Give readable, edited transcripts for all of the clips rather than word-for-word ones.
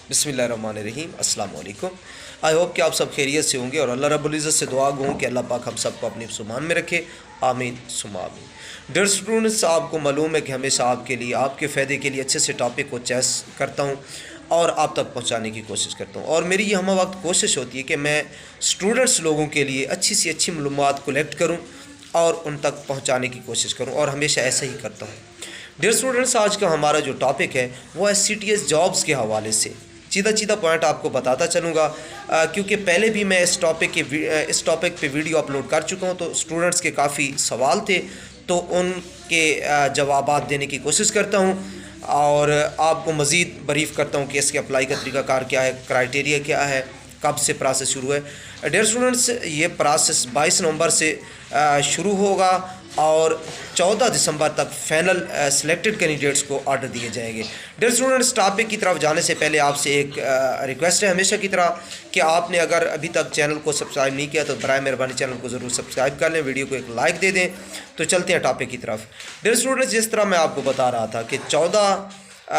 बिस्मिल्लाहिर्रहमानिर्रहीम, अस्सलाम वालेकुम। आई होप कि आप सब खैरियत से होंगे और अल्लाह रब्बुल इज़्ज़त से दुआ गो कि अल्लाह पाक हम सबको अपनी सुमान में रखे। आमीन सुमा आमीन। डियर स्टूडेंट्स, आपको मालूम है कि हमेशा आपके लिए, आपके फ़ायदे के लिए अच्छे से टॉपिक को चॉइस करता हूँ और आप तक पहुँचाने की कोशिश करता हूँ। और मेरी ये हम वक्त कोशिश होती है कि मैं स्टूडेंट्स लोगों के लिए अच्छी सी अच्छी मालूमात कलेक्ट करूँ और उन तक पहुँचाने की कोशिश करूँ, और हमेशा ऐसा ही करता हूँ। डियर स्टूडेंट्स, आज का हमारा जो टॉपिक है वो है CTIs जॉब्स के हवाले से। सीधा पॉइंट आपको बताता चलूँगा, क्योंकि पहले भी मैं इस टॉपिक पे वीडियो अपलोड कर चुका हूँ, तो स्टूडेंट्स के काफ़ी सवाल थे, तो उनके जवाबात देने की कोशिश करता हूँ और आपको मज़ीद ब्रीफ़ करता हूँ कि इसके अप्लाई का तरीक़ाकार क्या है, क्राइटेरिया क्या है, कब से प्रोसेस शुरू है। डियर स्टूडेंट्स, ये प्रोसेस 22 नवंबर से शुरू होगा और 14 दिसंबर तक फाइनल सिलेक्टेड कैंडिडेट्स को ऑर्डर दिए जाएंगे। डियर स्टूडेंट्स, टॉपिक की तरफ जाने से पहले आपसे एक रिक्वेस्ट है हमेशा की तरह कि आपने अगर अभी तक चैनल को सब्सक्राइब नहीं किया तो बराए मेहरबानी चैनल को ज़रूर सब्सक्राइब कर लें, वीडियो को एक लाइक दे दें। तो चलते हैं टॉपिक की तरफ। डियर स्टूडेंट्स, जिस तरह मैं आपको बता रहा था कि 14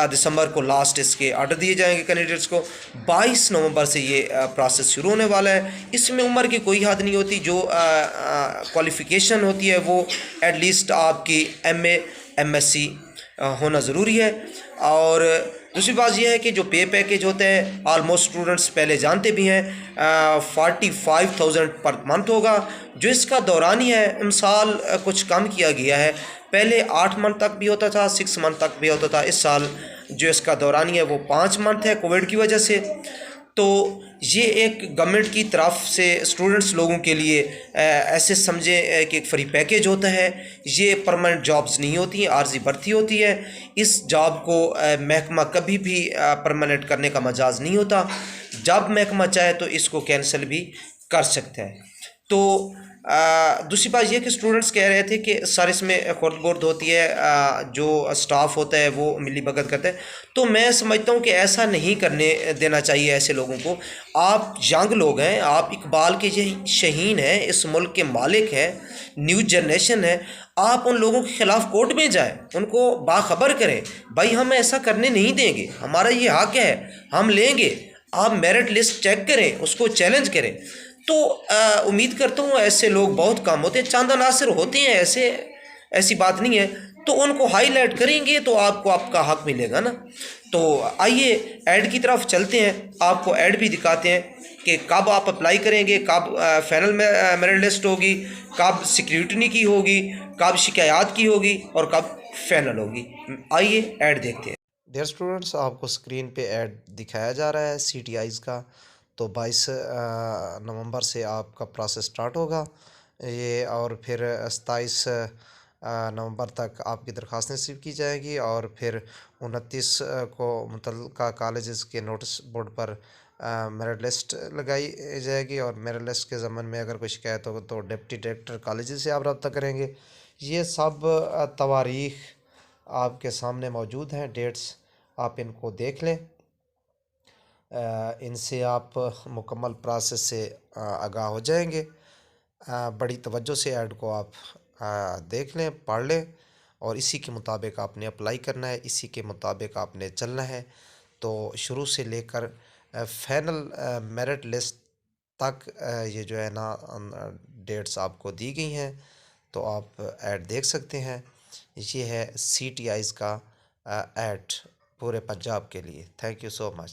दिसंबर को लास्ट इसके ऑर्डर दिए जाएंगे कैंडिडेट्स को। 22 नवंबर से ये प्रोसेस शुरू होने वाला है। इसमें उम्र की कोई हद नहीं होती, जो क्वालिफ़िकेशन होती है वो एटलीस्ट आपकी MA MSc होना ज़रूरी है। और दूसरी बात यह है कि जो पे पैकेज होता है ऑलमोस्ट स्टूडेंट्स पहले जानते भी हैं, 45,000 पर मंथ होगा, जो इसका दौरानी है इस साल कुछ कम किया गया है। पहले 8 मंथ तक भी होता था, 6 मंथ तक भी होता था। इस साल जो इसका दौरानी है वो 5 मंथ है कोविड की वजह से। तो ये एक गवर्नमेंट की तरफ से स्टूडेंट्स लोगों के लिए ऐसे समझें कि एक फ्री पैकेज होता है। ये परमानेंट जॉब्स नहीं होती हैं, आर्जी भर्ती होती है। इस जॉब को महकमा कभी भी परमानेंट करने का मजाज नहीं होता। जब महकमा चाहे तो इसको कैंसिल भी कर सकता है। तो दूसरी बात यह कि स्टूडेंट्स कह रहे थे कि सर इसमें खुर्द बुर्द होती है, जो स्टाफ होता है वो मिली भगत करता है। तो मैं समझता हूँ कि ऐसा नहीं करने देना चाहिए ऐसे लोगों को। आप यंग लोग हैं, आप इकबाल के शहीन हैं, इस मुल्क के मालिक हैं, न्यू जनरेशन है। आप उन लोगों के ख़िलाफ़ कोर्ट में जाएं, उनको बाखबर करें, भाई हम ऐसा करने नहीं देंगे, हमारा ये हक़ है, हम लेंगे। आप मेरिट लिस्ट चेक करें, उसको चैलेंज करें। तो उम्मीद करता हूँ ऐसे लोग बहुत कम होते हैं, चंद अनासर होते हैं ऐसे, ऐसी बात नहीं है। तो उनको हाईलाइट करेंगे तो आपको आपका हक मिलेगा ना। तो आइए ऐड की तरफ चलते हैं, आपको ऐड भी दिखाते हैं कि कब आप अप्लाई करेंगे, कब फाइनल मेरिट लिस्ट होगी, कब स्क्रूटनी की होगी, कब शिकायत की होगी और कब फाइनल होगी। आइए ऐड देखते हैं। डियर स्टूडेंट्स, आपको स्क्रीन पे ऐड दिखाया जा रहा है CTIs का। तो 22 नवंबर से आपका प्रोसेस स्टार्ट होगा ये, और फिर 27 नवंबर तक आपकी दरख्वास्त रिसीव की जाएगी और फिर 29 को मुतल्लिका कॉलेजेस के नोटिस बोर्ड पर मेरिट लिस्ट लगाई जाएगी। और मेरिट लिस्ट के ज़मन में अगर कोई शिकायत हो तो डिप्टी डायरेक्टर कॉलेजेस से आप रब्ता करेंगे। ये सब तवारीख़ आपके सामने मौजूद हैं, डेट्स आप इनको देख लें। इनसे आप मुकम्मल प्रोसेस से आगाह हो जाएंगे। बड़ी तवज्जो से ऐड को आप देख लें, पढ़ लें और इसी के मुताबिक आपने अप्लाई करना है, इसी के मुताबिक आपने चलना है। तो शुरू से लेकर फाइनल मेरिट लिस्ट तक ये जो है ना डेट्स आपको दी गई हैं, तो आप ऐड देख सकते हैं। ये है CTIs का ऐड पूरे पंजाब के लिए। Thank you so much.